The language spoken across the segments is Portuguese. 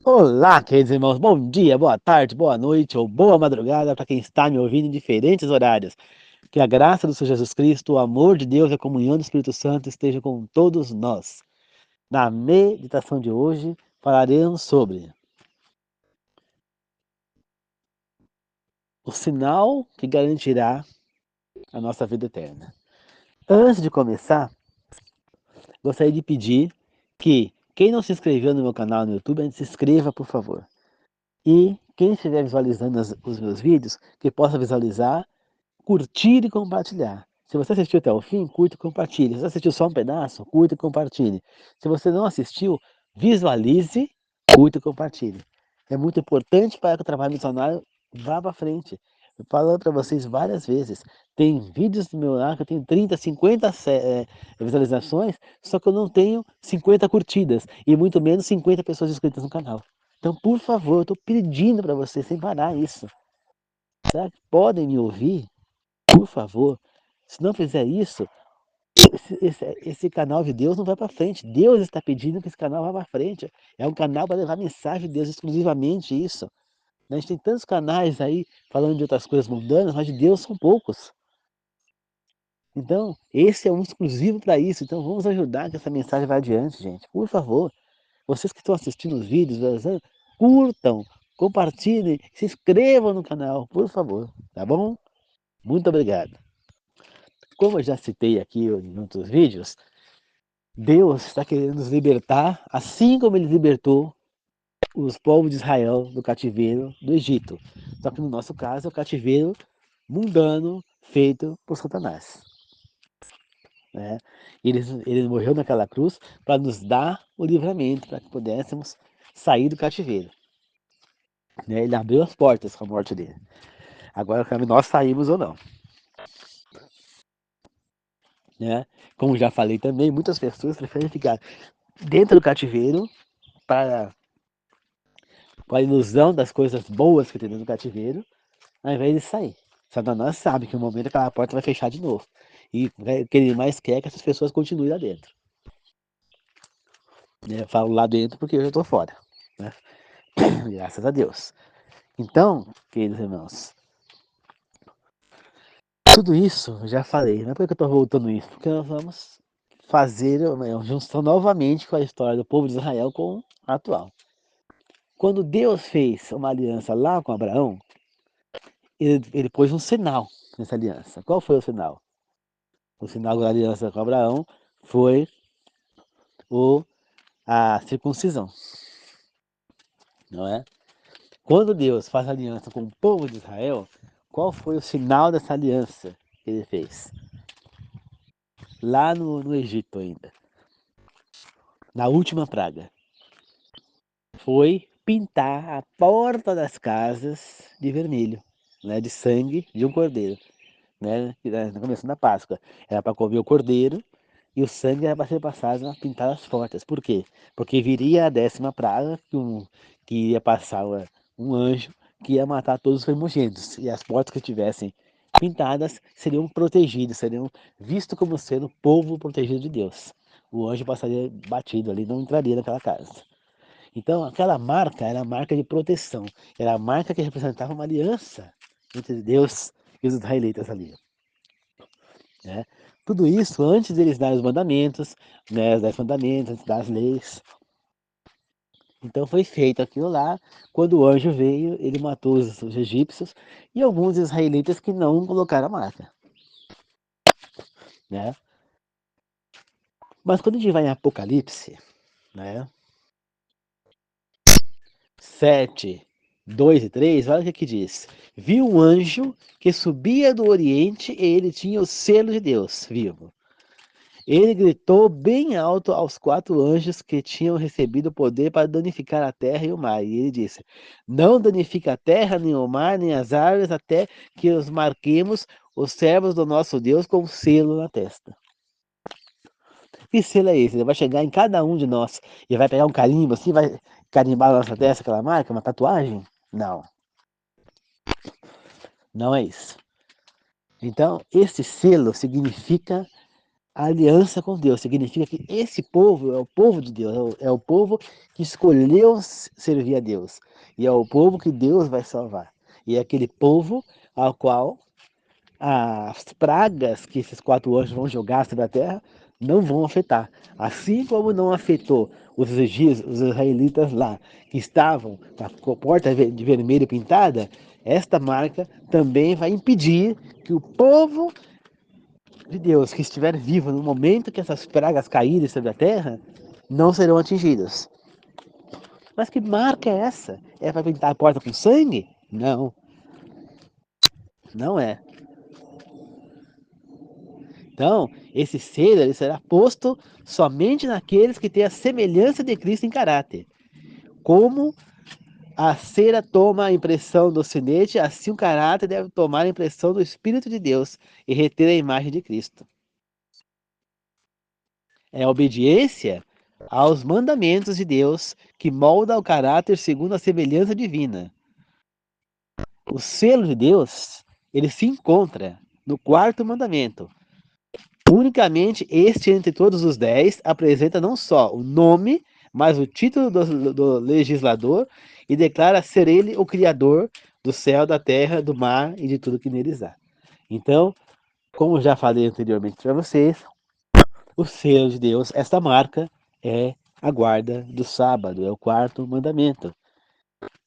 Olá, queridos irmãos, bom dia, boa tarde, boa noite ou boa madrugada para quem está me ouvindo em diferentes horários. Que a graça do Senhor Jesus Cristo, o amor de Deus e a comunhão do Espírito Santo estejam com todos nós. Na meditação de hoje, falaremos sobre o sinal que garantirá a nossa vida eterna. Antes de começar, gostaria de pedir que quem não se inscreveu no meu canal no YouTube, se inscreva, por favor. E quem estiver visualizando os meus vídeos, que possa visualizar, curtir e compartilhar. Se você assistiu até o fim, curta e compartilhe. Se você assistiu só um pedaço, curta e compartilhe. Se você não assistiu, visualize, curta e compartilhe. É muito importante para que o trabalho missionário vá para frente. Eu falo para vocês várias vezes. Tem vídeos do meu lá que eu tenho 30, 50 visualizações, só que eu não tenho 50 curtidas e muito menos 50 pessoas inscritas no canal. Então, por favor, eu estou pedindo para vocês sem parar isso. Será que podem me ouvir? Por favor, se não fizer isso, esse canal de Deus não vai para frente. Deus está pedindo que esse canal vá para frente. É um canal para levar mensagem de Deus, exclusivamente isso. A gente tem tantos canais aí falando de outras coisas mundanas, mas de Deus são poucos. Então, esse é um exclusivo para isso. Então, vamos ajudar que essa mensagem vá adiante, gente. Por favor, vocês que estão assistindo os vídeos, curtam, compartilhem, se inscrevam no canal, por favor. Tá bom? Muito obrigado. Como eu já citei aqui em outros vídeos, Deus está querendo nos libertar, assim como Ele libertou os povos de Israel do cativeiro do Egito. Só que no nosso caso é o cativeiro mundano feito por Satanás. Né? Ele morreu naquela cruz para nos dar o livramento, para que pudéssemos sair do cativeiro. Né? Ele abriu as portas com a morte dele. Agora cabe nós saímos ou não. Né? Como já falei também, muitas pessoas preferem ficar dentro do cativeiro para com a ilusão das coisas boas que tem dentro do cativeiro, ao invés de sair. Satanás sabe que no momento aquela porta vai fechar de novo. E o que ele mais quer é que essas pessoas continuem lá dentro. Eu falo lá dentro porque eu já estou fora. Né? Graças a Deus. Então, queridos irmãos, tudo isso eu já falei. Mas por que eu estou voltando isso? Porque nós vamos fazer uma junção novamente com a história do povo de Israel com a atual. Quando Deus fez uma aliança lá com Abraão, ele pôs um sinal nessa aliança. Qual foi o sinal? O sinal da aliança com Abraão foi a circuncisão, não é? Quando Deus faz aliança com o povo de Israel, qual foi o sinal dessa aliança que ele fez? Lá no Egito ainda, na última praga, foi pintar a porta das casas de vermelho, né, de sangue de um cordeiro, né, no começo da Páscoa. Era para comer o cordeiro e o sangue era para ser passado a pintar as portas. Por quê? Porque viria a 10ª praga, que ia passar um anjo que ia matar todos os primogênitos. E as portas que tivessem pintadas seriam protegidas, seriam vistos como sendo o povo protegido de Deus. O anjo passaria batido ali, não entraria naquela casa. Então, aquela marca era a marca de proteção, era a marca que representava uma aliança entre Deus e os israelitas ali. Né? Tudo isso antes deles darem os mandamentos, né, os 10 mandamentos, das leis. Então foi feito aquilo lá. Quando o anjo veio, ele matou os egípcios e alguns israelitas que não colocaram a marca. Né? Mas quando a gente vai em Apocalipse, né, 7, 2 e 3, olha o que diz. Viu um anjo que subia do Oriente e ele tinha o selo de Deus vivo. Ele gritou bem alto aos 4 anjos que tinham recebido o poder para danificar a terra e o mar. E ele disse: Não danifique a terra, nem o mar, nem as árvores, até que os marquemos, os servos do nosso Deus, com um selo na testa. Que selo é esse? Ele vai chegar em cada um de nós e vai pegar um carimbo assim, vai carimbar na nossa testa aquela marca, uma tatuagem? Não, não é isso. Então, esse selo significa aliança com Deus. Significa que esse povo é o povo de Deus, é o povo que escolheu servir a Deus. E é o povo que Deus vai salvar. E é aquele povo ao qual as pragas que esses 4 anjos vão jogar sobre a terra não vão afetar. Assim como não afetou os israelitas lá, que estavam com a porta de vermelho pintada, esta marca também vai impedir que o povo de Deus que estiver vivo no momento que essas pragas caírem sobre a terra, não serão atingidos. Mas que marca é essa? É para pintar a porta com sangue? Não, não é. Então, esse selo ele será posto somente naqueles que têm a semelhança de Cristo em caráter. Como a cera toma a impressão do sinete, assim o caráter deve tomar a impressão do Espírito de Deus e reter a imagem de Cristo. É a obediência aos mandamentos de Deus que molda o caráter segundo a semelhança divina. O selo de Deus, ele se encontra no quarto mandamento. Unicamente este entre todos os 10 apresenta não só o nome, mas o título do legislador e declara ser ele o criador do céu, da terra, do mar e de tudo que neles há. Então, como já falei anteriormente para vocês, o selo de Deus, esta marca, é a guarda do sábado, é o quarto mandamento.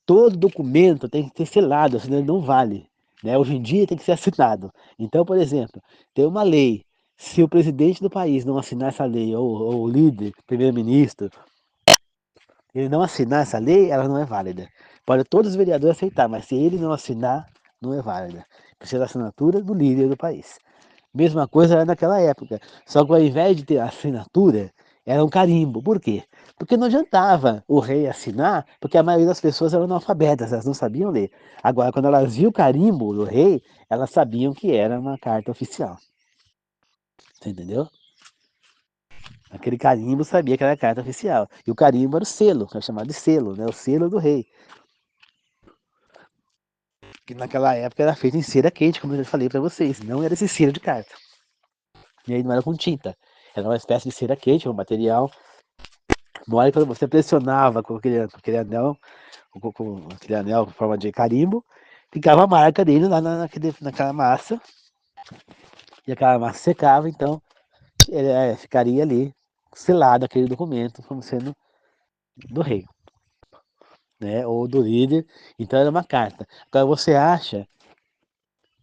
Todo documento tem que ser selado, senão ele não vale. Né? Hoje em dia tem que ser assinado. Então, por exemplo, tem uma lei. Se o presidente do país não assinar essa lei, ou o líder, primeiro-ministro, ele não assinar essa lei, ela não é válida. Pode todos os vereadores aceitar, mas se ele não assinar, não é válida. Precisa da assinatura do líder do país. Mesma coisa era naquela época. Só que ao invés de ter assinatura, era um carimbo. Por quê? Porque não adiantava o rei assinar, porque a maioria das pessoas eram analfabetas, elas não sabiam ler. Agora, quando elas viam o carimbo do rei, elas sabiam que era uma carta oficial. Você entendeu? Aquele carimbo sabia que era a carta oficial. E o carimbo era o selo, que é chamado de selo, né? O selo do rei. Que naquela época era feito em cera quente, como eu já falei para vocês. Não era esse selo de carta. E aí não era com tinta. Era uma espécie de cera quente, um material mole. Quando você pressionava com aquele anel, com aquele anel em forma de carimbo, ficava a marca dele lá naquela massa. E aquela massa secava, então ele, ficaria ali selado aquele documento como sendo do rei, né? Ou do líder. Então era uma carta. Agora você acha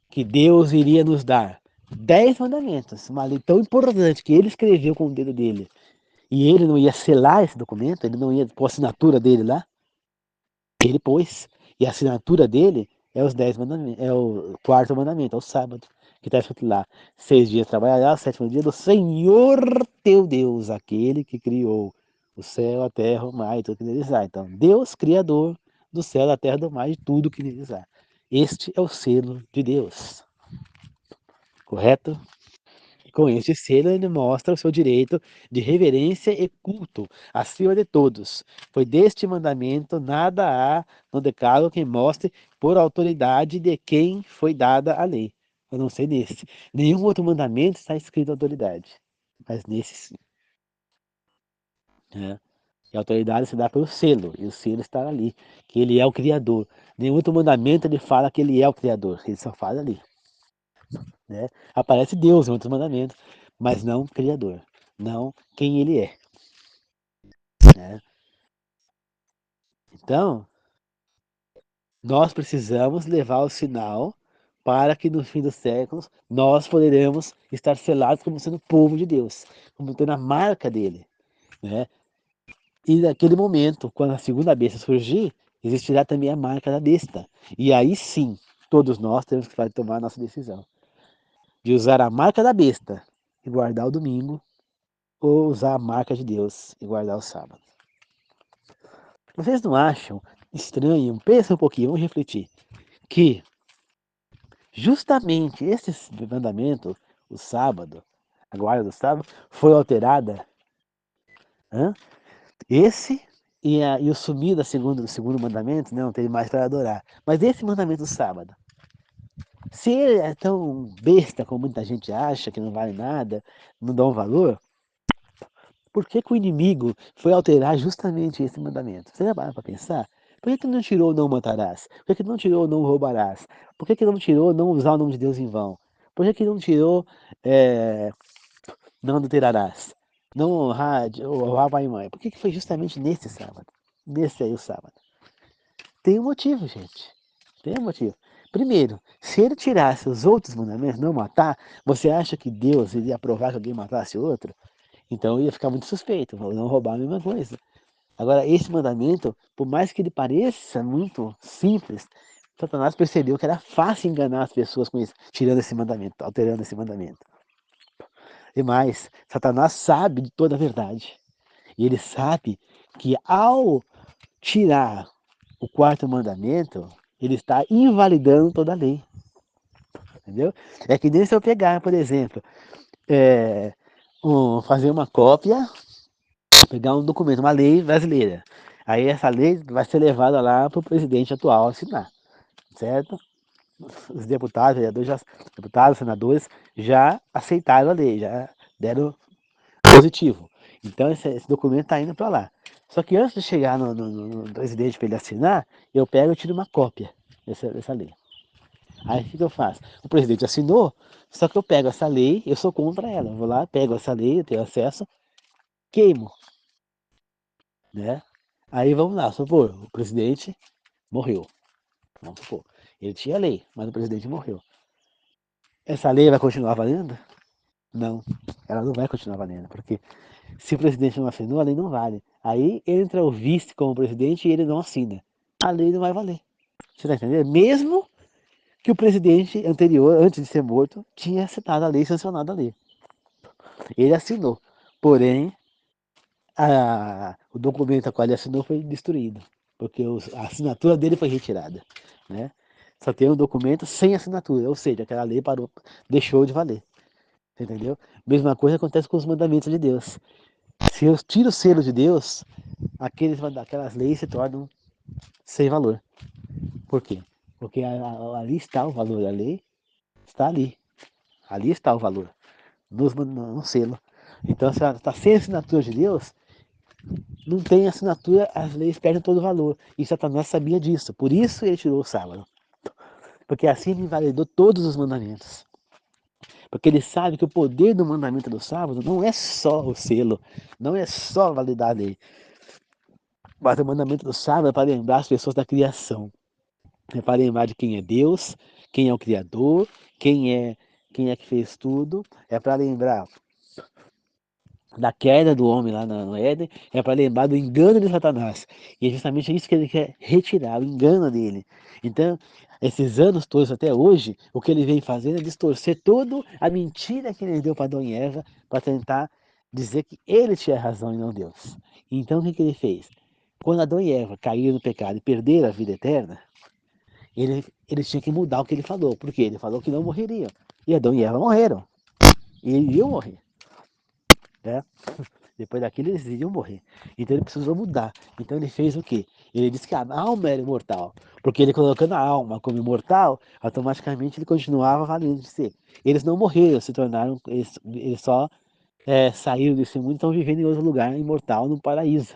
que Deus iria nos dar 10 mandamentos, uma lei tão importante que ele escreveu com o dedo dele, e ele não ia selar esse documento, ele não ia pôr a assinatura dele lá? Ele pôs. E a assinatura dele é os 10 mandamentos, é o quarto mandamento, é o sábado, que está escrito lá: 6 dias trabalharás, 7º dia do Senhor teu Deus, aquele que criou o céu, a terra, o mar e tudo que neles há. Então, Deus, criador do céu, da terra, do mar e tudo que neles há. Este é o selo de Deus, correto? Com este selo, ele mostra o seu direito de reverência e culto acima de todos. Foi deste mandamento nada há no decálogo que mostre por autoridade de quem foi dada a lei. Eu não sei nesse. Nenhum outro mandamento está escrito autoridade, mas nesse sim. Né? E a autoridade se dá pelo selo, e o selo está ali, que ele é o Criador. Nenhum outro mandamento ele fala que ele é o Criador, ele só fala ali. Né? Aparece Deus em outros mandamentos, mas não Criador, não quem ele é. Né? Então, nós precisamos levar o sinal para que no fim dos séculos nós poderemos estar selados como sendo povo de Deus, como tendo a marca dele. Né? E naquele momento, quando a segunda besta surgir, existirá também a marca da besta. E aí sim, todos nós temos que tomar a nossa decisão de usar a marca da besta e guardar o domingo, ou usar a marca de Deus e guardar o sábado. Vocês não acham estranho? Pensa um pouquinho, vamos refletir. Que justamente esse mandamento, o sábado, a guarda do sábado, foi alterada. Hã? Esse e o sumir do segundo mandamento, não tem mais para adorar. Mas esse mandamento do sábado, Se ele é tão besta como muita gente acha, que não vale nada, não dá um valor, por que que o inimigo foi alterar justamente esse mandamento? Você já parou para pensar? Por que que não tirou não matarás? Por que que não tirou não roubarás? Por que que não tirou não usar o nome de Deus em vão? Por que que não tirou não adulterarás? Não honrar pai e mãe? Por que que foi justamente nesse sábado? Nesse aí o sábado. Tem um motivo, gente. Tem um motivo. Primeiro, se ele tirasse os outros mandamentos, não matar, você acha que Deus iria aprovar que alguém matasse outro? Então ia ficar muito suspeito, não roubar a mesma coisa. Agora, esse mandamento, por mais que ele pareça muito simples, Satanás percebeu que era fácil enganar as pessoas com isso, tirando esse mandamento, alterando esse mandamento. E mais, Satanás sabe de toda a verdade. E ele sabe que ao tirar o quarto mandamento, ele está invalidando toda a lei. Entendeu? É que nem se eu pegar, por exemplo, fazer uma cópia, pegar um documento, uma lei brasileira. Aí essa lei vai ser levada lá para o presidente atual assinar, certo? Os deputados, deputados, senadores já aceitaram a lei, já deram positivo. Então esse documento está indo para lá. Só que antes de chegar no presidente para ele assinar, eu pego e tiro uma cópia dessa lei. Aí o que eu faço? O presidente assinou, só que eu pego essa lei, eu sou contra ela. Eu vou lá, pego essa lei, eu tenho acesso, queimo, né? Aí vamos lá, supor, o presidente morreu. Vamos supor. Ele tinha lei, mas o presidente morreu. Essa lei vai continuar valendo? Não, ela não vai continuar valendo, porque se o presidente não assinou, a lei não vale. Aí entra o vice como presidente e ele não assina. A lei não vai valer. Você está entendendo? Mesmo que o presidente anterior, antes de ser morto, tinha assinado a lei, sancionado a lei. Ele assinou. Porém, o documento a qual ele assinou foi destruído, porque a assinatura dele foi retirada. Né? Só tem um documento sem assinatura, ou seja, aquela lei parou, deixou de valer. Entendeu? Mesma coisa acontece com os mandamentos de Deus. Se eu tiro o selo de Deus, aquelas leis se tornam sem valor. Por quê? Porque ali está o valor da lei, está ali. Ali está o valor, no selo. Então, se ela está sem assinatura de Deus, não tem assinatura, as leis perdem todo o valor. E Satanás sabia disso, por isso ele tirou o sábado. Porque assim ele invalidou todos os mandamentos. Porque ele sabe que o poder do mandamento do sábado não é só o selo, não é só validar a lei. Mas o mandamento do sábado é para lembrar as pessoas da criação. É para lembrar de quem é Deus, quem é o Criador, quem é que fez tudo. É para lembrar da queda do homem lá no Éden, é para lembrar do engano de Satanás. E é justamente isso que ele quer retirar, o engano dele. Então, esses anos todos até hoje, o que ele vem fazendo é distorcer toda a mentira que ele deu para Adão e Eva, para tentar dizer que ele tinha razão e não Deus. Então, o que ele fez? Quando Adão e Eva caíram no pecado e perderam a vida eterna, ele tinha que mudar o que ele falou, porque ele falou que não morreriam. E Adão e Eva morreram. E iriam morrer. Né? Depois daquilo eles iriam morrer. Então ele precisou mudar. Então ele fez o quê? Ele disse que a alma era imortal. Porque ele colocando a alma como imortal, automaticamente ele continuava valendo de ser. Eles não morreram, se tornaram. Eles só saíram desse mundo e estão vivendo em outro lugar imortal, no paraíso.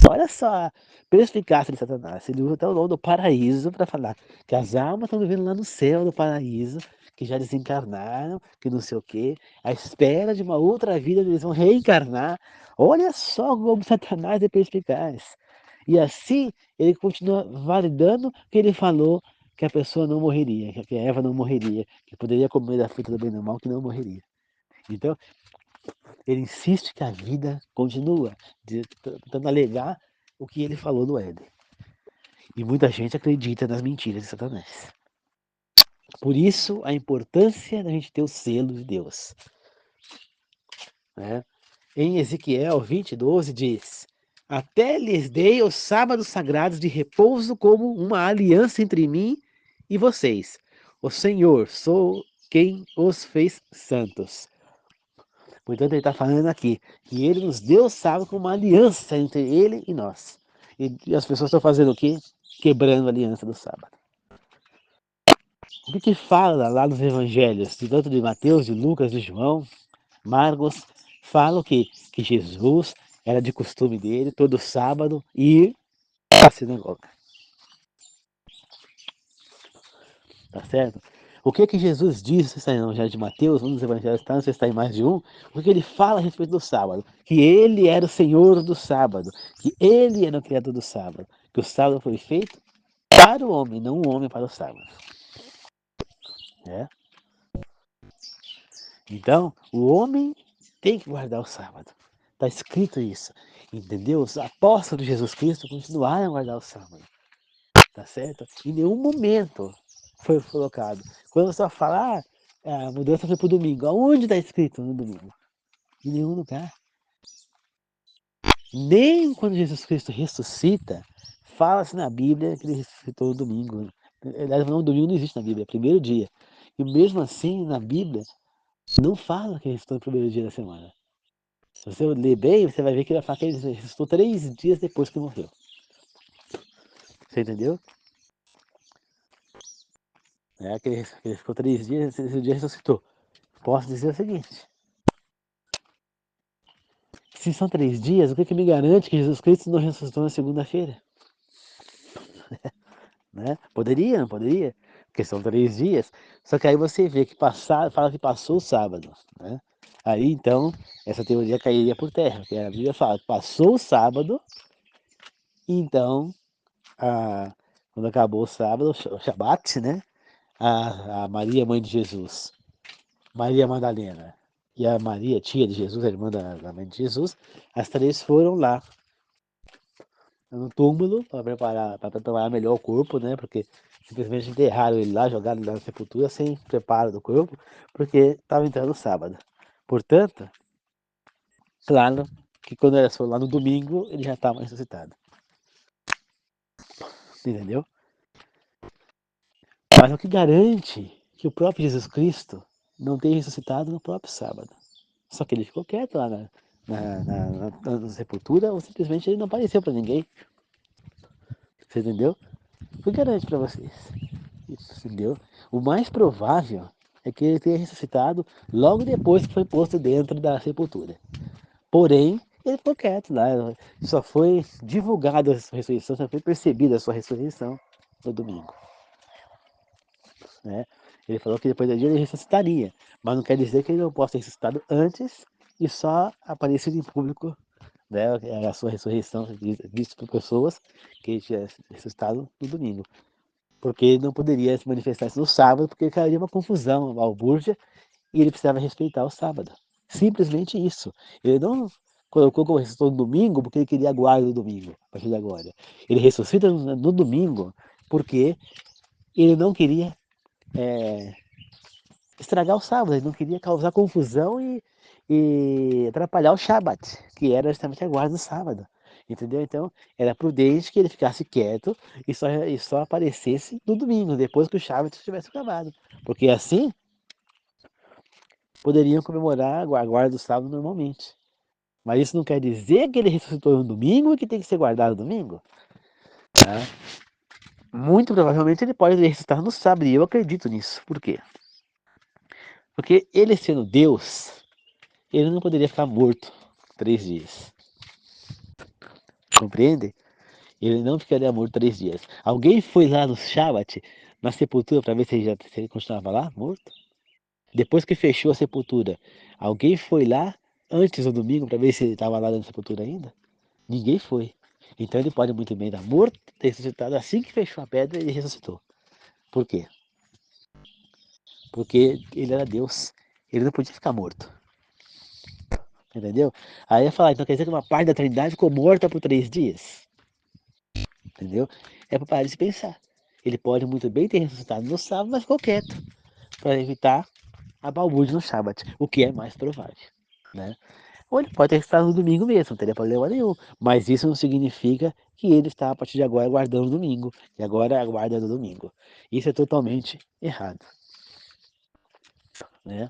Olha só a perspicácia de Satanás. Ele usa até o nome do paraíso para falar que as almas estão vivendo lá no céu, no paraíso, que já desencarnaram, que não sei o quê, à espera de uma outra vida, eles vão reencarnar. Olha só como Satanás é perspicaz. E assim ele continua validando que ele falou que a pessoa não morreria, que a Eva não morreria, que poderia comer da fruta do bem e do mal, que não morreria. Então, ele insiste que a vida continua, tentando alegar o que ele falou no Éden. E muita gente acredita nas mentiras de Satanás. Por isso, a importância da gente ter o selo de Deus. Né? Em Ezequiel 20:12 diz: Até lhes dei os sábados sagrados de repouso como uma aliança entre mim e vocês. O Senhor, sou quem os fez santos. Portanto, ele está falando aqui que ele nos deu o sábado como uma aliança entre ele e nós. E as pessoas estão fazendo o quê? Quebrando a aliança do sábado. O que fala lá nos evangelhos, tanto de Mateus, de Lucas, de João, Marcos, falam que Jesus era de costume dele, todo sábado, ir à sinagoga. Tá certo? O que Jesus diz, se está no Evangelho de Mateus, um dos evangelhos está, não sei se está em mais de um, o que ele fala a respeito do sábado? Que ele era o Senhor do sábado, que ele era o Criador do sábado, que o sábado foi feito para o homem, não o homem para o sábado. Né? Então, o homem tem que guardar o sábado. Está escrito isso. Entendeu? Os apóstolos de Jesus Cristo continuaram a guardar o sábado. Tá certo? Em nenhum momento foi colocado. Quando só fala, a mudança foi para o domingo. Aonde está escrito no domingo? Em nenhum lugar. Nem quando Jesus Cristo ressuscita, fala-se na Bíblia que ele ressuscitou no domingo. Aliás, não, domingo não existe na Bíblia, é primeiro dia. E mesmo assim, na Bíblia, não fala que ele ressuscitou no primeiro dia da semana. Se você ler bem, você vai ver que ele vai falar que ele ressuscitou 3 dias depois que morreu. Você entendeu? É que ele ficou 3 dias, esse dia ressuscitou. Posso dizer o seguinte: se são 3 dias, o que me garante que Jesus Cristo não ressuscitou na segunda-feira? Né? Poderia, não poderia? Porque são 3 dias. Só que aí você vê que fala que passou o sábado. Né? Aí então, essa teoria cairia por terra. Porque a Bíblia fala que passou o sábado, então, quando acabou o sábado, o Shabat, né? A Maria, mãe de Jesus, Maria Madalena e a Maria, tia de Jesus, a irmã da mãe de Jesus, as três foram lá no túmulo para preparar melhor o corpo, né? Porque simplesmente enterraram ele lá, jogaram ele lá na sepultura sem preparo do corpo, porque estava entrando o sábado. Portanto, claro que quando elas foram lá no domingo, ele já estava ressuscitado. Entendeu? Mas o que garante que o próprio Jesus Cristo não tenha ressuscitado no próprio sábado? Só que ele ficou quieto lá na sepultura, ou simplesmente ele não apareceu para ninguém. Você entendeu? O que garante para vocês? Entendeu? O mais provável é que ele tenha ressuscitado logo depois que foi posto dentro da sepultura. Porém, ele ficou quieto lá, só foi divulgada a sua ressurreição, só foi percebida a sua ressurreição no domingo. Né? Ele falou que depois do dia ele ressuscitaria, mas não quer dizer que ele não possa ter ressuscitado antes e só aparecido em público, né? A sua ressurreição vista por pessoas que ele tinha ressuscitado no domingo. Porque ele não poderia se manifestar no sábado, porque cairia uma confusão, uma balbúrdia, e ele precisava respeitar o sábado. Simplesmente isso. Ele não colocou como ressuscitou no domingo porque ele queria a guarda do domingo, a partir de agora. Ele ressuscita no domingo porque ele não queria estragar o sábado, ele não queria causar confusão e atrapalhar o Shabat, que era justamente a guarda do sábado. Entendeu? Então, era prudente que ele ficasse quieto e só aparecesse no domingo, depois que o Shabat tivesse acabado. Porque assim, poderiam comemorar a guarda do sábado normalmente. Mas isso não quer dizer que ele ressuscitou no domingo e que tem que ser guardado no domingo. Tá? Muito provavelmente ele pode ressuscitar no sábado, e eu acredito nisso. Por quê? Porque ele sendo Deus, ele não poderia ficar morto 3 dias. Compreende? Ele não ficaria morto 3 dias. Alguém foi lá no Shabat, na sepultura, para ver se ele continuava lá, morto? Depois que fechou a sepultura, alguém foi lá antes do domingo para ver se ele estava lá na sepultura ainda? Ninguém foi. Então ele pode muito bem estar morto, ter ressuscitado assim que fechou a pedra, ele ressuscitou. Por quê? Porque ele era Deus. Ele não podia ficar morto. Entendeu? Aí ia falar, então quer dizer que uma parte da Trindade ficou morta por 3 dias? Entendeu? É para parar de se pensar. Ele pode muito bem ter ressuscitado no sábado, mas ficou quieto, para evitar a balbúrdia no sábado, o que é mais provável. Né? Ou ele pode ter ressuscitado no domingo mesmo, não teria problema nenhum. Mas isso não significa que ele está, a partir de agora, guardando o domingo. E agora aguarda no domingo. Isso é totalmente errado. Né?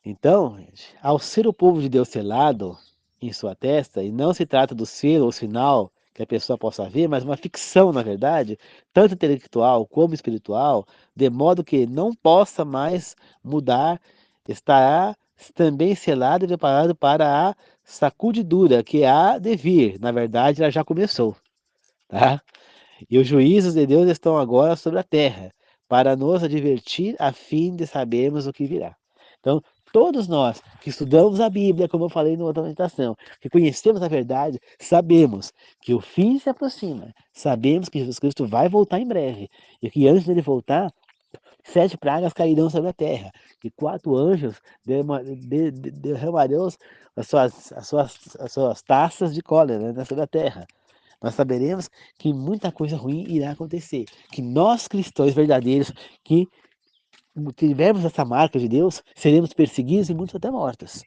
Então, ao ser o povo de Deus selado em sua testa, e não se trata do selo ou sinal que a pessoa possa ver, mas uma ficção, na verdade, tanto intelectual como espiritual, de modo que não possa mais mudar, estará também selado e preparado para a sacudidura, que há de vir. Na verdade, ela já começou, tá? E os juízos de Deus estão agora sobre a terra, para nos advertir a fim de sabermos o que virá. Então, todos nós que estudamos a Bíblia, como eu falei na outra meditação, que conhecemos a verdade, sabemos que o fim se aproxima. Sabemos que Jesus Cristo vai voltar em breve. E que antes dele voltar, 7 pragas cairão sobre a terra. E 4 anjos derramarão as suas taças de cólera, né, sobre a terra. Nós saberemos que muita coisa ruim irá acontecer. Que nós, cristãos verdadeiros, que tivermos essa marca de Deus, seremos perseguidos e muitos até mortos.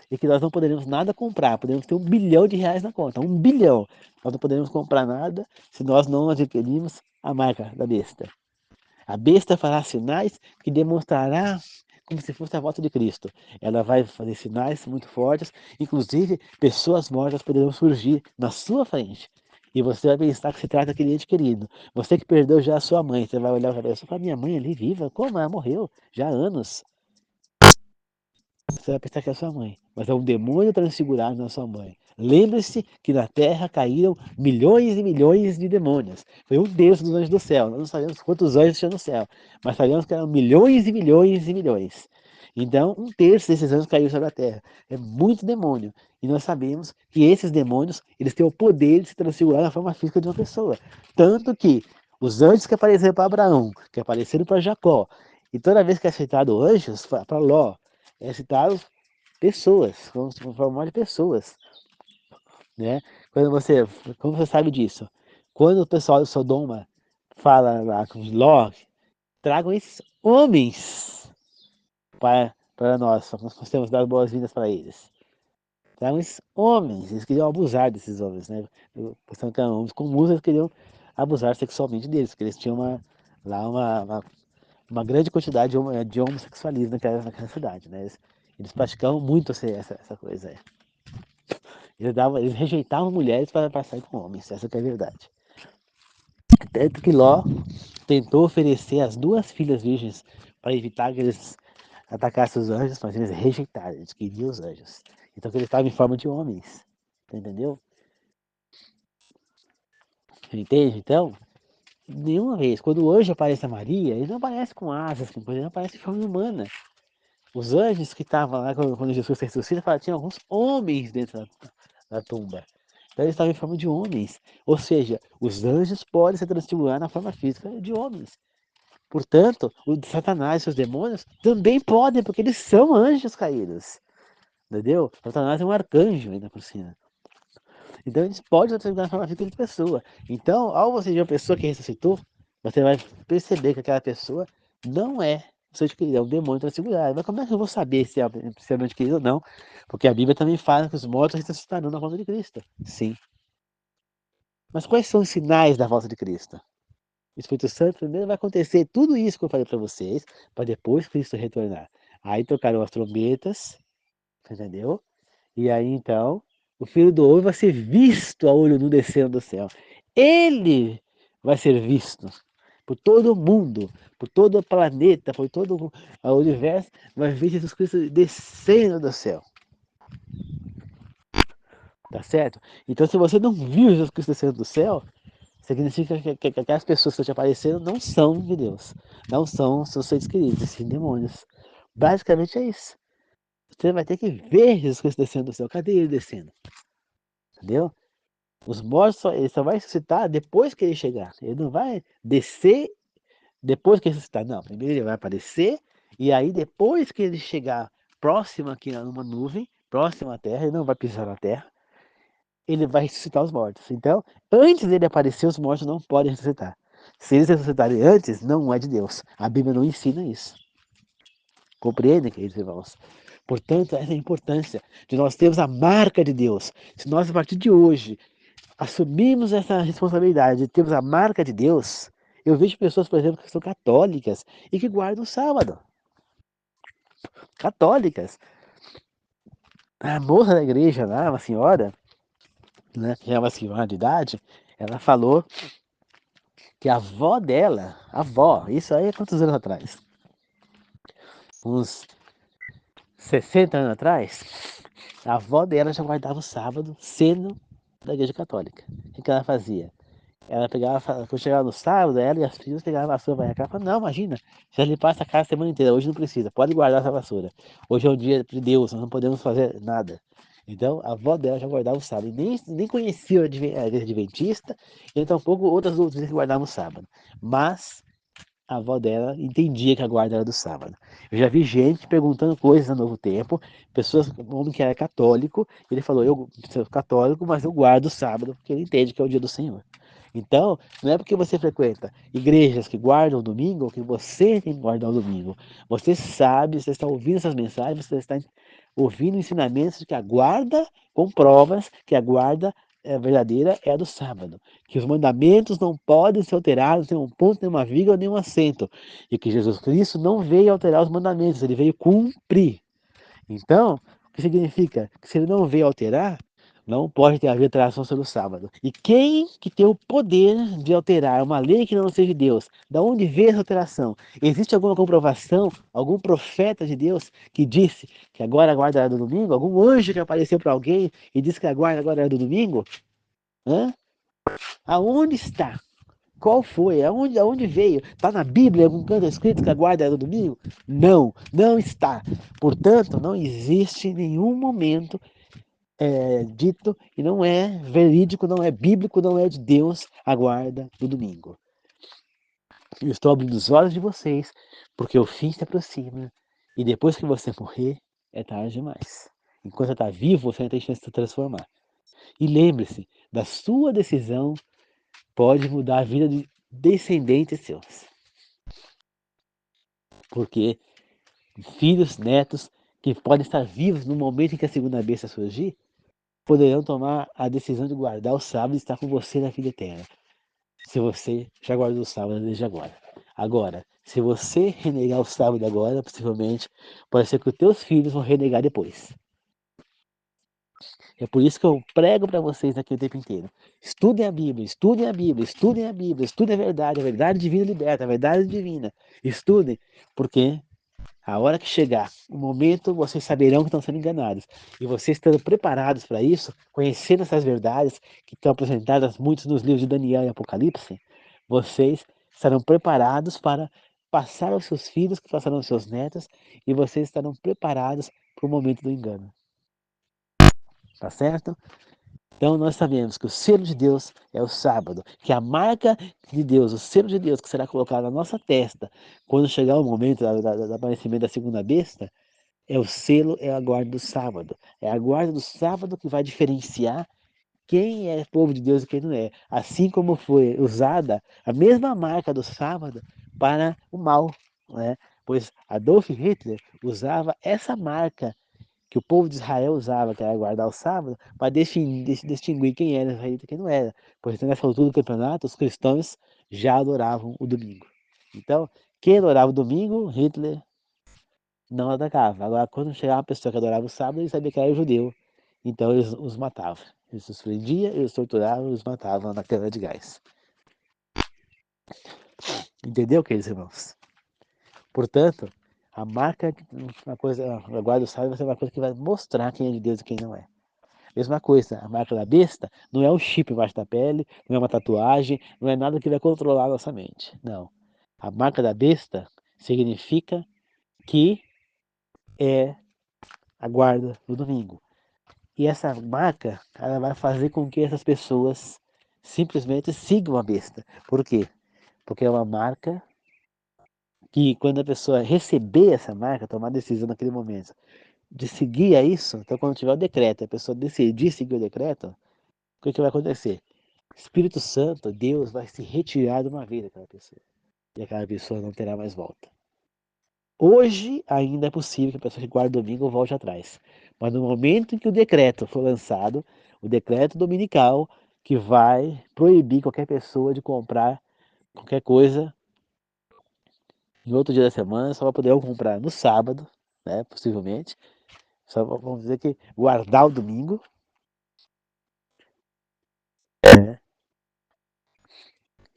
E que nós não poderemos nada comprar. Podemos ter R$ 1 bilhão na conta. 1 bilhão. Nós não poderemos comprar nada se nós não adquirirmos a marca da besta. A besta fará sinais que demonstrará como se fosse a volta de Cristo. Ela vai fazer sinais muito fortes, inclusive pessoas mortas poderão surgir na sua frente. E você vai pensar que se trata daquele ente querido. Você que perdeu já a sua mãe, você vai olhar para ela e falar, minha mãe ali viva? Como? Ela morreu já há anos. Você vai pensar que é a sua mãe, mas é um demônio transfigurado na sua mãe. Lembre-se que na terra caíram milhões e milhões de demônios. Foi 1/3 dos anjos do céu. Nós não sabemos quantos anjos tinha no céu, mas sabemos que eram milhões e milhões e milhões. Então, 1/3 desses anjos caiu sobre a terra. É muito demônio. E nós sabemos que esses demônios, eles têm o poder de se transfigurar na forma física de uma pessoa. Tanto que os anjos que apareceram para Abraão, que apareceram para Jacó, e toda vez que é citado anjos, para Ló, é citado pessoas, vamos formar de pessoas, né? Quando você, como você sabe disso? Quando o pessoal de Sodoma fala lá com Ló, tragam esses homens para nós temos dado boas-vindas para eles. Tragam esses homens, eles queriam abusar desses homens, né? Pensando que eram homens comuns, eles queriam abusar sexualmente deles, porque eles tinham lá uma grande quantidade de homossexualismo naquela cidade, né? Eles praticavam muito essa coisa aí. Eles rejeitavam mulheres para sair com homens, essa que é a verdade. Tanto que Ló tentou oferecer as 2 filhas virgens para evitar que eles atacassem os anjos, mas eles rejeitaram, eles queriam os anjos. Então que eles estavam em forma de homens, entendeu? Entende? Então, nenhuma vez, quando o anjo aparece a Maria, ele não aparece com asas, com coisa, ele aparece em forma humana. Os anjos que estavam lá quando Jesus ressuscita, falaram, tinha alguns homens dentro da tumba. Então eles estavam em forma de homens. Ou seja, os anjos podem se transfigurar na forma física de homens. Portanto, o Satanás e seus demônios também podem, porque eles são anjos caídos. Entendeu? Satanás é um arcanjo ainda por cima. Então eles podem se transfigurar na forma física de pessoa. Então, ao você ver uma pessoa que ressuscitou, você vai perceber que aquela pessoa não é seu ente querido, é um demônio transfigurado. Mas como é que eu vou saber se é meu ente querido ou não? Porque a Bíblia também fala que os mortos ressuscitarão na volta de Cristo. Sim. Mas quais são os sinais da volta de Cristo? O Espírito Santo primeiro vai acontecer tudo isso que eu falei para vocês, para depois Cristo retornar. Aí tocaram as trombetas, entendeu? E aí então, o Filho do Homem vai ser visto a olho nu descendo do céu. Ele vai ser visto por todo mundo, por todo o planeta, por todo o universo, vai ver Jesus Cristo descendo do céu. Tá certo? Então, se você não viu Jesus Cristo descendo do céu, significa que aquelas pessoas que estão te aparecendo não são de Deus. Não são seus seres queridos, esses demônios. Basicamente é isso. Você vai ter que ver Jesus Cristo descendo do céu. Cadê ele descendo? Entendeu? Os mortos, ele só vai ressuscitar depois que ele chegar. Ele não vai descer depois que ele ressuscitar. Não, primeiro ele vai aparecer. E aí depois que ele chegar próximo aqui numa nuvem, próximo à terra, ele não vai pisar na terra, ele vai ressuscitar os mortos. Então, antes dele aparecer, os mortos não podem ressuscitar. Se eles ressuscitarem antes, não é de Deus. A Bíblia não ensina isso. Compreendem, queridos irmãos? Portanto, essa é a importância de nós termos a marca de Deus. Se nós, a partir de hoje, assumimos essa responsabilidade de termos a marca de Deus, eu vejo pessoas, por exemplo, que são católicas e que guardam o sábado. Católicas. A moça da igreja lá, uma senhora, né, que é uma senhora de idade, ela falou que a avó dela, avó, isso aí é quantos anos atrás? Uns 60 anos atrás, a avó dela já guardava o sábado sendo da igreja católica. O que ela fazia? Ela pegava, quando chegava no sábado, ela e as filhas pegavam a vassoura para cá e falavam, não, imagina, já limpar essa casa a semana inteira, hoje não precisa, pode guardar essa vassoura. Hoje é o dia de Deus, nós não podemos fazer nada. Então, a avó dela já guardava o sábado, e nem conhecia a igreja adventista, e tampouco outras doutrinas que guardavam o sábado. Mas a avó dela entendia que a guarda era do sábado. Eu já vi gente perguntando coisas no Novo Tempo, pessoas, um homem que era católico, ele falou, eu sou católico, mas eu guardo o sábado, porque ele entende que é o dia do Senhor. Então, não é porque você frequenta igrejas que guardam o domingo, que você tem que guardar o domingo. Você sabe, você está ouvindo essas mensagens, você está ouvindo ensinamentos de que a guarda, com provas, que a guarda verdadeira é a do sábado. Que os mandamentos não podem ser alterados, nem um ponto, nem uma vírgula, nem um acento. E que Jesus Cristo não veio alterar os mandamentos, ele veio cumprir. Então, o que significa? Que se ele não veio alterar, não pode ter havido alteração sobre o sábado. E quem que tem o poder de alterar uma lei que não seja de Deus? Da onde veio essa alteração? Existe alguma comprovação, algum profeta de Deus que disse que agora a guarda era do domingo? Algum anjo que apareceu para alguém e disse que a guarda agora era do domingo? Hã? Aonde está? Qual foi? Aonde veio? Está na Bíblia, algum canto escrito que a guarda é do domingo? Não, não está. Portanto, não existe nenhum momento dito e não é verídico, não é bíblico, não é de Deus a guarda do domingo. Eu estou abrindo os olhos de vocês, porque o fim se aproxima. E depois que você morrer, é tarde demais. Enquanto está vivo, você ainda tem chance de se transformar. E lembre-se, da sua decisão pode mudar a vida de descendentes seus. Porque filhos, netos, que podem estar vivos no momento em que a segunda besta surgir, poderão tomar a decisão de guardar o sábado e estar com você na vida eterna. Se você já guardou o sábado desde agora. Agora, se você renegar o sábado agora, possivelmente, pode ser que os teus filhos vão renegar depois. É por isso que eu prego para vocês aqui o tempo inteiro. Estudem a Bíblia, estudem a Bíblia, estudem a Bíblia, estudem a verdade divina liberta, a verdade divina. Estudem, porque a hora que chegar o momento, vocês saberão que estão sendo enganados. E vocês estando preparados para isso, conhecendo essas verdades que estão apresentadas muitos nos livros de Daniel e Apocalipse, vocês estarão preparados para passar aos seus filhos, que passarão aos seus netos, e vocês estarão preparados para o momento do engano. Tá certo? Então nós sabemos que o selo de Deus é o sábado, que a marca de Deus, o selo de Deus que será colocado na nossa testa quando chegar o momento do aparecimento da segunda besta, é o selo, é a guarda do sábado. É a guarda do sábado que vai diferenciar quem é povo de Deus e quem não é. Assim como foi usada a mesma marca do sábado para o mal, né? Pois Adolf Hitler usava essa marca que o povo de Israel usava, que era guardar o sábado, para distinguir quem era israelita e quem não era. Pois nessa altura do campeonato, os cristãos já adoravam o domingo. Então, quem adorava o domingo, Hitler não atacava. Agora, quando chegava uma pessoa que adorava o sábado, ele sabia que era judeu. Então, eles os matavam. Eles os prendiam, eles torturavam, eles matavam na câmara de gás. Entendeu, queridos irmãos? Portanto, a marca, uma coisa, a guarda do sábado vai ser uma coisa que vai mostrar quem é de Deus e quem não é. Mesma coisa, a marca da besta não é o chip embaixo da pele, não é uma tatuagem, não é nada que vai controlar a nossa mente. Não. A marca da besta significa que é a guarda do domingo. E essa marca, ela vai fazer com que essas pessoas simplesmente sigam a besta. Por quê? Porque é uma marca que quando a pessoa receber essa marca, tomar a decisão naquele momento de seguir a isso, então quando tiver o decreto, a pessoa decidir seguir o decreto, o que vai acontecer? Espírito Santo, Deus vai se retirar de uma vida daquela pessoa. E aquela pessoa não terá mais volta. Hoje ainda é possível que a pessoa que guarda o domingo volte atrás. Mas no momento em que o decreto for lançado, o decreto dominical, que vai proibir qualquer pessoa de comprar qualquer coisa em outro dia da semana, só vai poder comprar no sábado, né, possivelmente. Só vamos dizer que guardar o domingo.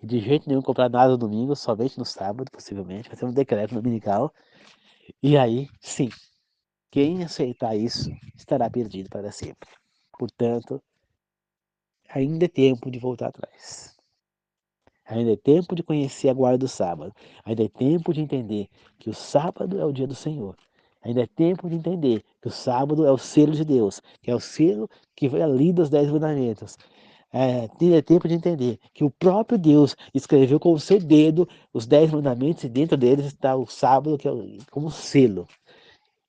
E de jeito nenhum comprar nada no domingo, somente no sábado, possivelmente. Vai ser um decreto dominical. E aí, sim, quem aceitar isso estará perdido para sempre. Portanto, ainda é tempo de voltar atrás. Ainda é tempo de conhecer a guarda do sábado. Ainda é tempo de entender que o sábado é o dia do Senhor. Ainda é tempo de entender que o sábado é o selo de Deus, que é o selo que vai ali dos 10 mandamentos. Ainda é tempo de entender que o próprio Deus escreveu com o seu dedo os 10 mandamentos e dentro deles está o sábado que é como selo.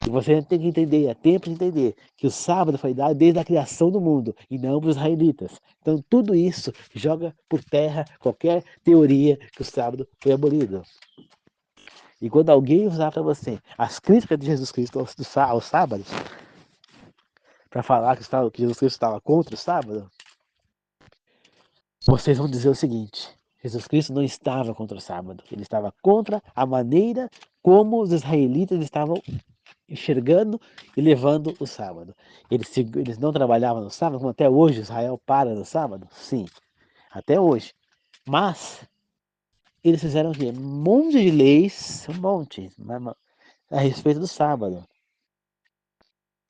E você tem que entender, é tempo de entender que o sábado foi dado desde a criação do mundo e não para os israelitas. Então tudo isso joga por terra qualquer teoria que o sábado foi abolido. E quando alguém usar para você as críticas de Jesus Cristo aos sábados, para falar que Jesus Cristo estava contra o sábado, vocês vão dizer o seguinte: Jesus Cristo não estava contra o sábado, ele estava contra a maneira como os israelitas estavam enxergando e levando o sábado. Eles não trabalhavam no sábado, como até hoje Israel para no sábado? Sim, até hoje. Mas eles fizeram o quê? Um monte de leis, um monte, a respeito do sábado.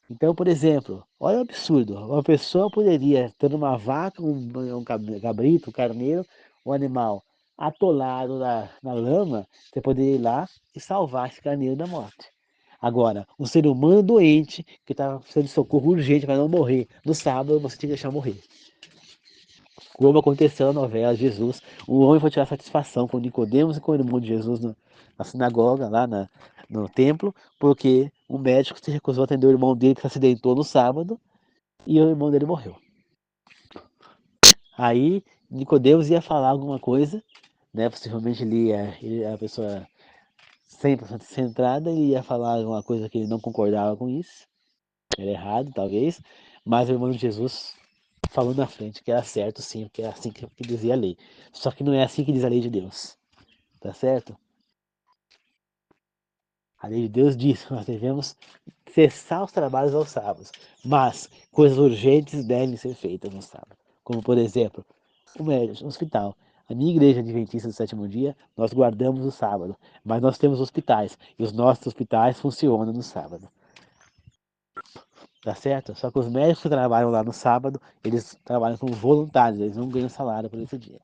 Então, por exemplo, olha o absurdo. Uma pessoa poderia ter uma vaca, um cabrito, um carneiro, um animal atolado na lama, você poderia ir lá e salvar esse carneiro da morte. Agora, um ser humano doente, que estava precisando de socorro urgente para não morrer, no sábado você tinha que deixar morrer. Como aconteceu na novela Jesus, o homem foi tirar satisfação com Nicodemos e com o irmão de Jesus na sinagoga, lá no templo, porque o médico se recusou a atender o irmão dele que se acidentou no sábado e o irmão dele morreu. Aí Nicodemos ia falar alguma coisa, né? Possivelmente a pessoa 100% centrada, ele ia falar alguma coisa que ele não concordava com isso, era errado talvez, mas o irmão de Jesus falou na frente que era certo sim, porque era assim que dizia a lei. Só que não é assim que diz a lei de Deus, tá certo? A lei de Deus diz que nós devemos cessar os trabalhos aos sábados, mas coisas urgentes devem ser feitas no sábado. Como, por exemplo, o médico, o hospital. A minha igreja adventista do sétimo dia, nós guardamos o sábado, mas nós temos hospitais, e os nossos hospitais funcionam no sábado. Tá certo? Só que os médicos que trabalham lá no sábado, eles trabalham como voluntários, eles não ganham salário por esse dia.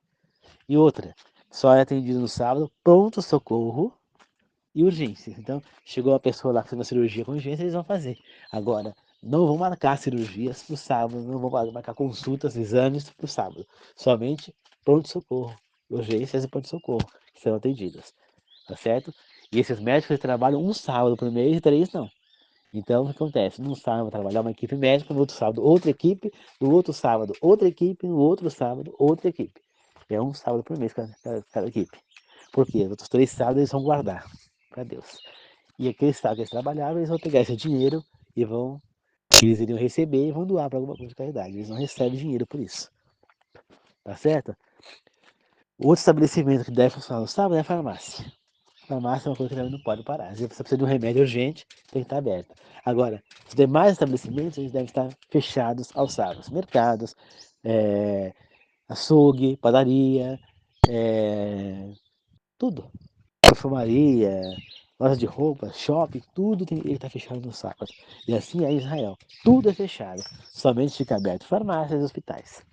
E outra, só é atendido no sábado, pronto-socorro e urgências. Então, chegou a pessoa lá fazendo uma cirurgia com urgência, eles vão fazer. Agora, não vão marcar cirurgias para o sábado, não vão marcar consultas, exames para o sábado. Somente pronto-socorro, urgências e pronto-socorro que serão atendidas. Tá certo? E esses médicos trabalham um sábado por mês e 3 não. Então, o que acontece? Num sábado vai trabalhar uma equipe médica, no outro sábado outra equipe, no outro sábado outra equipe, no outro sábado outra equipe. É um sábado por mês cada equipe. Por quê? Os outros 3 sábados eles vão guardar para Deus. E aqueles sábados que eles trabalharam, eles vão pegar esse dinheiro e eles iriam receber e vão doar para alguma coisa de caridade. Eles não recebem dinheiro por isso. Tá certo? Outro estabelecimento que deve funcionar no sábado é a farmácia. Farmácia é uma coisa que também não pode parar. Se você precisa de um remédio urgente, tem que estar aberta. Agora, os demais estabelecimentos eles devem estar fechados aos sábados. Mercados, açougue, padaria, tudo. Perfumaria, loja de roupa, shopping, tudo tem que estar fechado no sábado. E assim é em Israel. Tudo é fechado. Somente fica aberto farmácias e hospitais.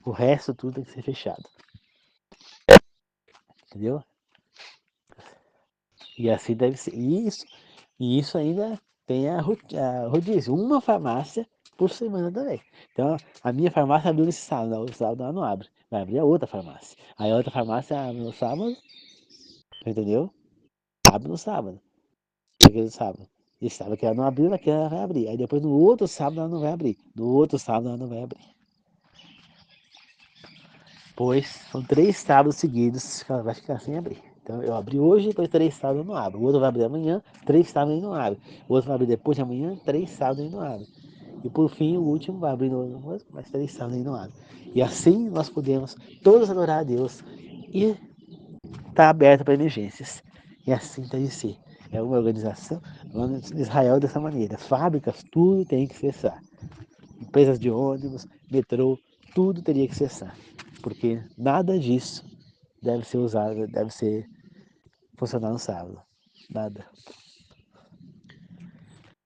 O resto tudo tem que ser fechado. Entendeu? E assim deve ser. E isso ainda tem a rodízio, uma farmácia por semana também. Então, a minha farmácia abriu nesse sábado, o sábado ela não abre. Vai abrir a outra farmácia. Aí a outra farmácia abre no sábado, entendeu? Abre no sábado. Aquele sábado. Esse sábado que ela não abriu, aquela ela vai abrir. Aí depois no outro sábado ela não vai abrir. No outro sábado ela não vai abrir. Pois são 3 sábados seguidos que ela vai ficar sem abrir. Então eu abri hoje, depois 3 sábados eu não abro. O outro vai abrir amanhã, 3 sábados ele não abre. O outro vai abrir depois de amanhã, 3 sábados ele não abre. E por fim, o último vai abrir mais 3 sábados ele não abre. E assim nós podemos todos adorar a Deus e estar aberto para emergências. E assim deve ser. É uma organização lá em Israel dessa maneira. Fábricas, tudo tem que cessar. Empresas de ônibus, metrô, tudo teria que cessar. Porque nada disso deve ser usado, deve ser funcionar no sábado. Nada.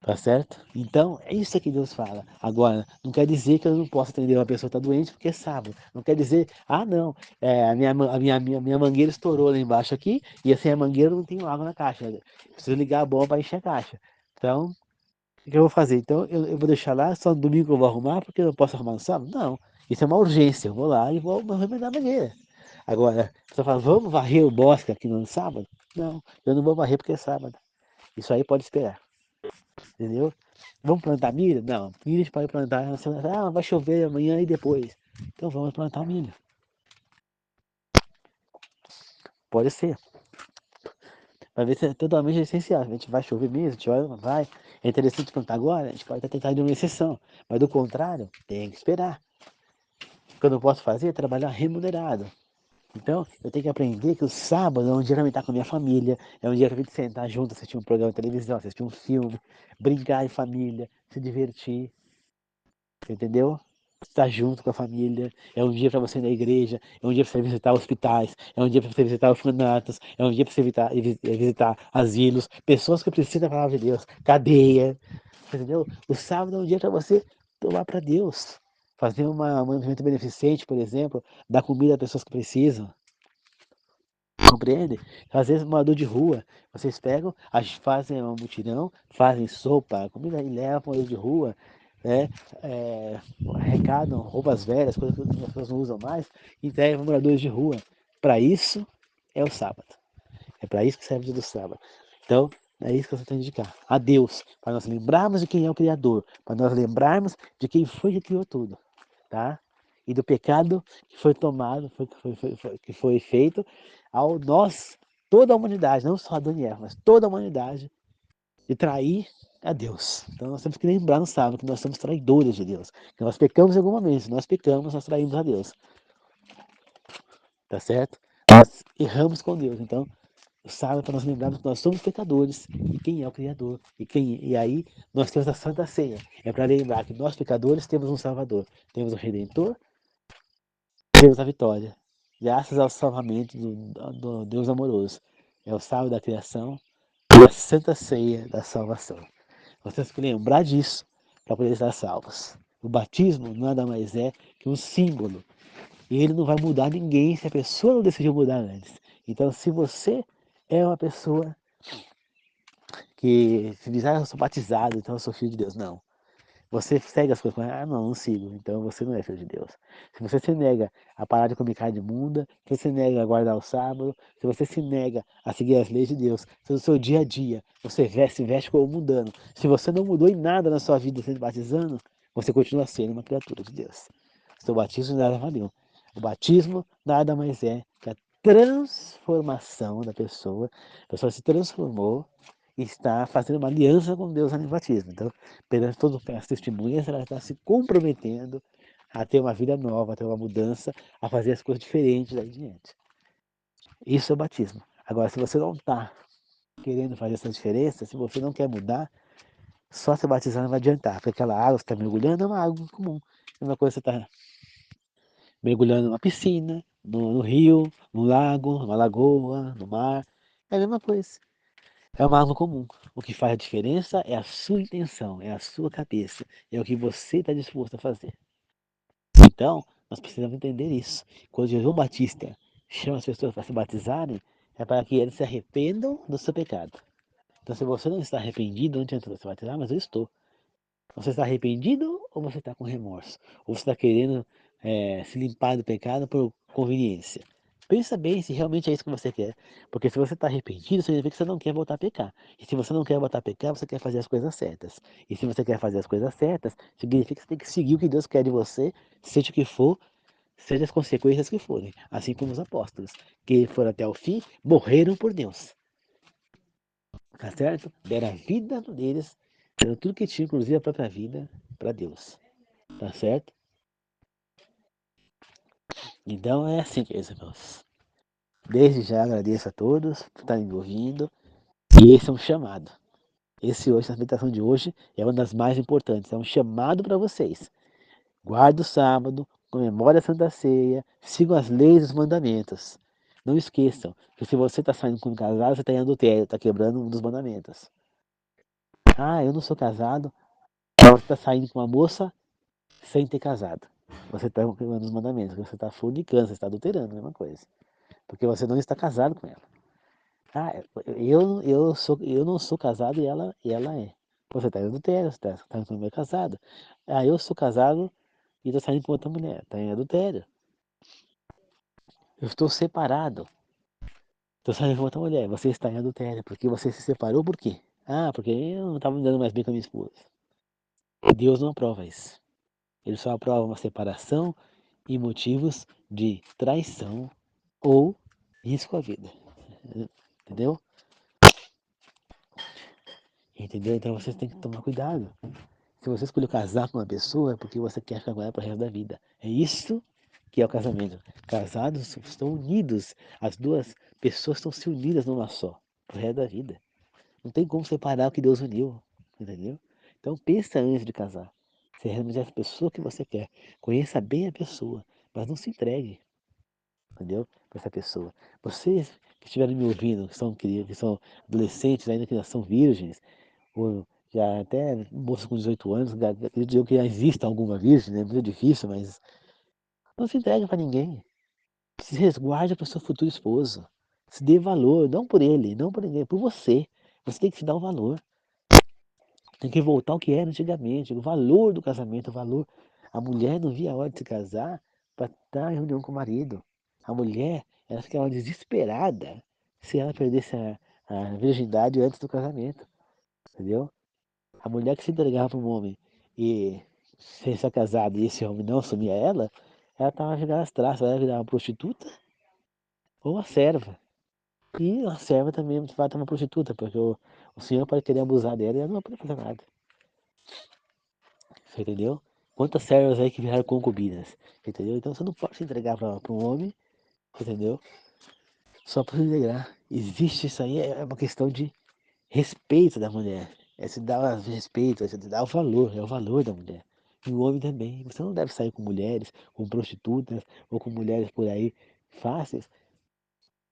Tá certo? Então, é isso que Deus fala. Agora, não quer dizer que eu não posso atender uma pessoa que está doente porque é sábado. Não quer dizer, ah, não, a minha mangueira estourou lá embaixo aqui e assim a mangueira não tem água na caixa. Eu preciso ligar a bomba para encher a caixa. Então, o que eu vou fazer? Então, eu vou deixar lá, só no domingo eu vou arrumar porque eu não posso arrumar no sábado? Não. Isso é uma urgência. Eu vou lá e vou remendar a mangueira. Agora, você fala, vamos varrer o bosque aqui no sábado? Não, eu não vou varrer porque é sábado. Isso aí pode esperar. Entendeu? Vamos plantar milho? Não, milho a gente pode plantar na semana. Ah, vai chover amanhã e depois. Então vamos plantar o milho. Pode ser. Vai ver se é totalmente essencial. A gente vai chover mesmo, a gente vai. É interessante plantar agora, a gente pode tentar de uma exceção. Mas do contrário, tem que esperar. O que eu não posso fazer é trabalhar remunerado. Então, eu tenho que aprender que o sábado é um dia para mim estar com a minha família, é um dia para mim sentar junto, assistir um programa de televisão, assistir um filme, brincar em família, se divertir. Entendeu? Estar junto com a família, é um dia para você ir na igreja, é um dia para você visitar hospitais, é um dia para você visitar orfanatos, é um dia para você visitar asilos, pessoas que precisam da palavra de Deus, cadeia, entendeu? O sábado é um dia para você tomar para Deus, fazer um movimento beneficente, por exemplo, dar comida a pessoas que precisam, compreende? Às vezes morador de rua, vocês pegam, fazem um mutirão, fazem sopa, comida e levam para morador de rua, né? Arrecadam roupas velhas, coisas que as pessoas não usam mais, e entregam para moradores de rua. Para isso é o sábado. É para isso que serve o dia do sábado. Então, é isso que eu tenho que indicar. A Deus, para nós lembrarmos de quem é o Criador, para nós lembrarmos de quem foi que criou tudo, tá? E do pecado que foi tomado, que foi feito ao nós, toda a humanidade, não só Adão e Eva, mas toda a humanidade, de trair a Deus. Então nós temos que lembrar no sábado que nós somos traidores de Deus, que nós pecamos em alguma vez, se nós pecamos, nós traímos a Deus, tá certo? Nós erramos com Deus, então o sábado é para nós lembrarmos que nós somos pecadores e quem é o Criador. E aí nós temos a Santa Ceia. É para lembrar que nós pecadores temos um Salvador, temos um Redentor, temos a vitória. Graças ao salvamento do Deus amoroso. É o sábado da criação e a Santa Ceia da salvação. Nós temos que lembrar disso para poder estar salvos. O batismo nada mais é que um símbolo. E ele não vai mudar ninguém se a pessoa não decidiu mudar antes. Então, se você é uma pessoa que se diz, ah, eu sou batizado, então eu sou filho de Deus. Não. Você segue as coisas, ah, não, não sigo, então você não é filho de Deus. Se você se nega a parar de comer carne imunda, se você se nega a guardar o sábado, se você se nega a seguir as leis de Deus, se no seu dia a dia você se veste como mundano, se você não mudou em nada na sua vida sendo batizando, você continua sendo uma criatura de Deus. Seu batismo nada valeu. O batismo nada mais é que a transformação da pessoa. A pessoa se transformou e está fazendo uma aliança com Deus no batismo. Então, perante todas as testemunhas, ela está se comprometendo a ter uma vida nova, a ter uma mudança, a fazer as coisas diferentes daí em diante. Isso é o batismo. Agora, se você não está querendo fazer essa diferença, se você não quer mudar, só se batizar não vai adiantar, porque aquela água que você está mergulhando é uma água comum. É uma coisa que você está mergulhando numa piscina, no rio, no lago, numa lagoa, no mar. É a mesma coisa. É uma arma comum. O que faz a diferença é a sua intenção, é a sua cabeça, é o que você está disposto a fazer. Então, nós precisamos entender isso. Quando Jesus Batista chama as pessoas para se batizarem, é para que eles se arrependam do seu pecado. Então, se você não está arrependido, não adianta você batizar, mas eu estou. Você está arrependido ou você está com remorso? Ou você está querendo se limpar do pecado por conveniência? Pensa bem se realmente é isso que você quer. Porque se você está arrependido, significa que você não quer voltar a pecar. E se você não quer voltar a pecar, você quer fazer as coisas certas. E se você quer fazer as coisas certas, significa que você tem que seguir o que Deus quer de você, seja o que for, seja as consequências que forem. Assim como os apóstolos, que foram até o fim, morreram por Deus. Tá certo? Deram a vida deles, deram tudo que tinha, inclusive a própria vida, para Deus. Tá certo? Então é assim, queridos irmãos. Desde já agradeço a todos por estarem me ouvindo. E esse é um chamado. Esse hoje, a meditação de hoje, é uma das mais importantes. É um chamado para vocês. Guarde o sábado, comemore a Santa Ceia, sigam as leis e os mandamentos. Não esqueçam que se você está saindo com um casado, você está em adultério, está quebrando um dos mandamentos. Ah, eu não sou casado, mas você está saindo com uma moça sem ter casado. Você está quebrando os mandamentos, você está fornicando, você está adulterando, a mesma coisa. Porque você não está casado com ela. Ah, eu não sou casado e ela é. Você está em adultério, você está com uma mulher casada. Ah, eu sou casado e estou saindo com outra mulher, está em adultério. Eu estou separado, estou saindo com outra mulher, você está em adultério, porque você se separou por quê? Ah, porque eu não estava me dando mais bem com a minha esposa. Deus não aprova isso. Ele só aprova uma separação em motivos de traição ou risco à vida. Entendeu? Entendeu? Então vocês têm que tomar cuidado. Se você escolheu casar com uma pessoa, é porque você quer ficar com ela para o resto da vida. É isso que é o casamento. Casados estão unidos. As duas pessoas estão se unidas numa só, para o resto da vida. Não tem como separar o que Deus uniu. Entendeu? Então pensa antes de casar. Se é realmente a pessoa que você quer. Conheça bem a pessoa, mas não se entregue. Entendeu? Para essa pessoa. Vocês que estiverem me ouvindo, que são adolescentes, ainda que não são virgens, ou já até moças com 18 anos, acredito eu que já exista alguma virgem, né? É muito difícil, mas não se entregue para ninguém. Se resguarde para o seu futuro esposo. Se dê valor, não por ele, não por ninguém, por você. Você tem que se dar o valor. Tem que voltar ao que era antigamente, o valor do casamento, o valor. A mulher não via a hora de se casar para estar em reunião com o marido. A mulher, ela ficava desesperada se ela perdesse a virgindade antes do casamento, entendeu? A mulher que se entregava para um homem e sem ser casada e esse homem não assumia ela, ela estava virando as traças, ela ia virar uma prostituta ou uma serva. E a serva também vai estar uma prostituta, porque o senhor pode querer abusar dela e ela não vai poder fazer nada. Você entendeu? Quantas servas aí que viraram concubinas, entendeu? Então você não pode se entregar para um homem, entendeu? Só para se integrar. Existe isso aí, é uma questão de respeito da mulher. É se dar respeito, é se dar o valor, é o valor da mulher. E o homem também. Você não deve sair com mulheres, com prostitutas ou com mulheres por aí fáceis.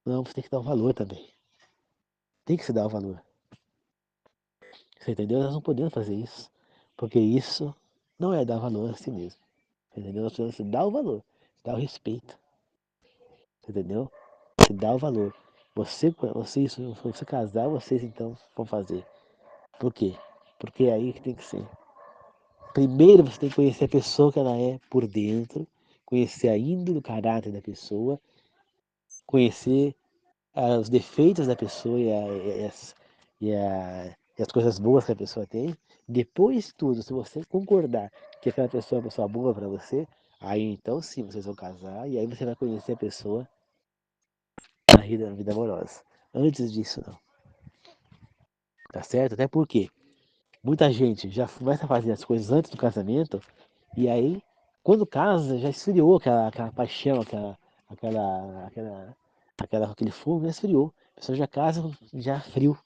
Não, você tem que dar o valor também. Tem que se dar o valor. Você entendeu? Nós não podemos fazer isso. Porque isso não é dar valor a si mesmo. Entendeu? Nós precisamos dar o valor, dar o respeito. Entendeu? Se dá o valor. Se você casar, vocês então vão fazer. Por quê? Porque é aí que tem que ser. Primeiro você tem que conhecer a pessoa que ela é por dentro, conhecer a índole, o caráter da pessoa, conhecer os defeitos da pessoa e as coisas boas que a pessoa tem. Depois de tudo, se você concordar que aquela pessoa é uma pessoa boa para você, aí então sim vocês vão casar e aí você vai conhecer a pessoa na vida amorosa. Antes disso, não. Tá certo? Até porque muita gente já começa a fazer as coisas antes do casamento e aí, quando casa, já esfriou aquela paixão, aquela, aquele fogo, já esfriou. A pessoa já casa já frio.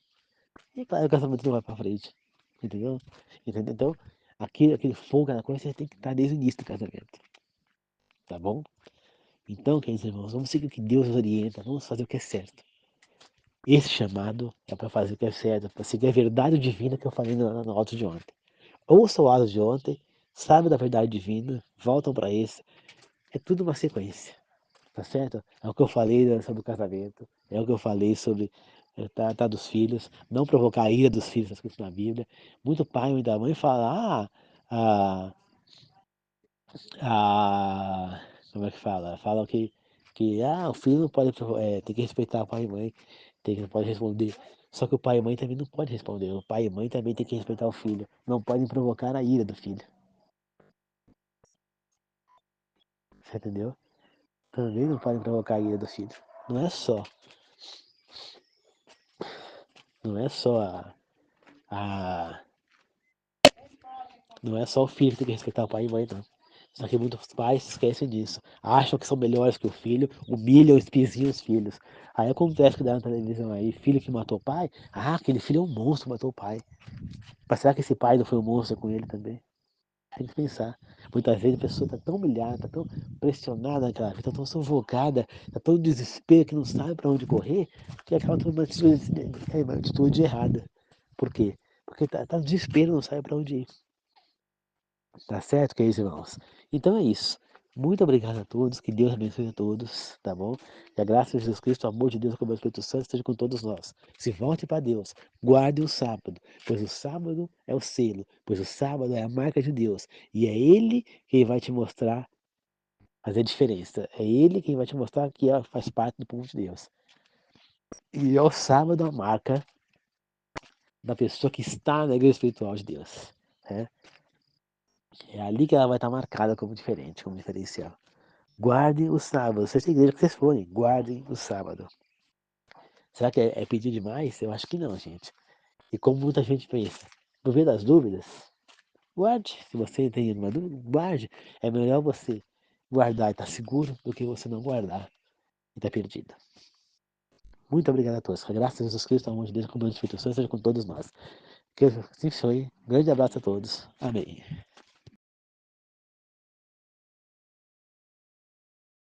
E claro, o casamento não vai pra frente. Entendeu? Entendeu? Então, aquele fogo, aquela coisa, você tem que estar desde o início do casamento. Tá bom? Então, queridos irmãos, vamos seguir o que Deus nos orienta, vamos fazer o que é certo. Esse chamado é para fazer o que é certo, para seguir a verdade divina que eu falei no auto de ontem. Ouça o auto de ontem, sabe da verdade divina, voltam para esse. É tudo uma sequência, tá certo? É o que eu falei sobre o casamento, é o que eu falei sobre tá dos filhos, não provocar a ira dos filhos, escrito na Bíblia. Muito pai e muita mãe fala, como é que fala? Falam que o filho não pode, tem que respeitar o pai e mãe, não pode responder. Só que o pai e mãe também não pode responder. O pai e mãe também tem que respeitar o filho. Não podem provocar a ira do filho. Você entendeu? Também não podem provocar a ira do filho. Não é só, não é só a, não é só o filho que tem que respeitar o pai e mãe, não. Só que muitos pais esquecem disso. Acham que são melhores que o filho, humilham, espizinham os filhos. Aí acontece que dá na televisão aí, filho que matou o pai, aquele filho é um monstro que matou o pai. Mas será que esse pai não foi um monstro com ele também? A gente pensar. Muitas vezes a pessoa está tão humilhada, está tão pressionada naquela vida, está tão sufocada, está tão desespero que não sabe para onde correr, que acaba tomando uma atitude errada. Por quê? Porque tá no desespero, não sabe para onde ir. Tá certo, queridos irmãos? Então é isso. Muito obrigado a todos, que Deus abençoe a todos, tá bom? Que a graça de Jesus Cristo, o amor de Deus, como o Espírito Santo, esteja com todos nós. Se volte para Deus, guarde o sábado, pois o sábado é o selo, pois o sábado é a marca de Deus. E é Ele quem vai te mostrar fazer a diferença. É Ele quem vai te mostrar que faz parte do povo de Deus. E é o sábado a marca da pessoa que está na igreja espiritual de Deus, né? É ali que ela vai estar marcada como diferente, como diferencial. Guardem o sábado. Seja a igreja que vocês forem, guardem o sábado. Será que é pedir demais? Eu acho que não, gente. E como muita gente pensa, no meio das dúvidas, guarde. Se você tem alguma dúvida, guarde. É melhor você guardar e estar seguro do que você não guardar e estar perdido. Muito obrigado a todos. Que a graça de Jesus Cristo, o amor de Deus, com o Espírito Santo, seja com todos nós. Que assim foi. Um grande abraço a todos. Amém.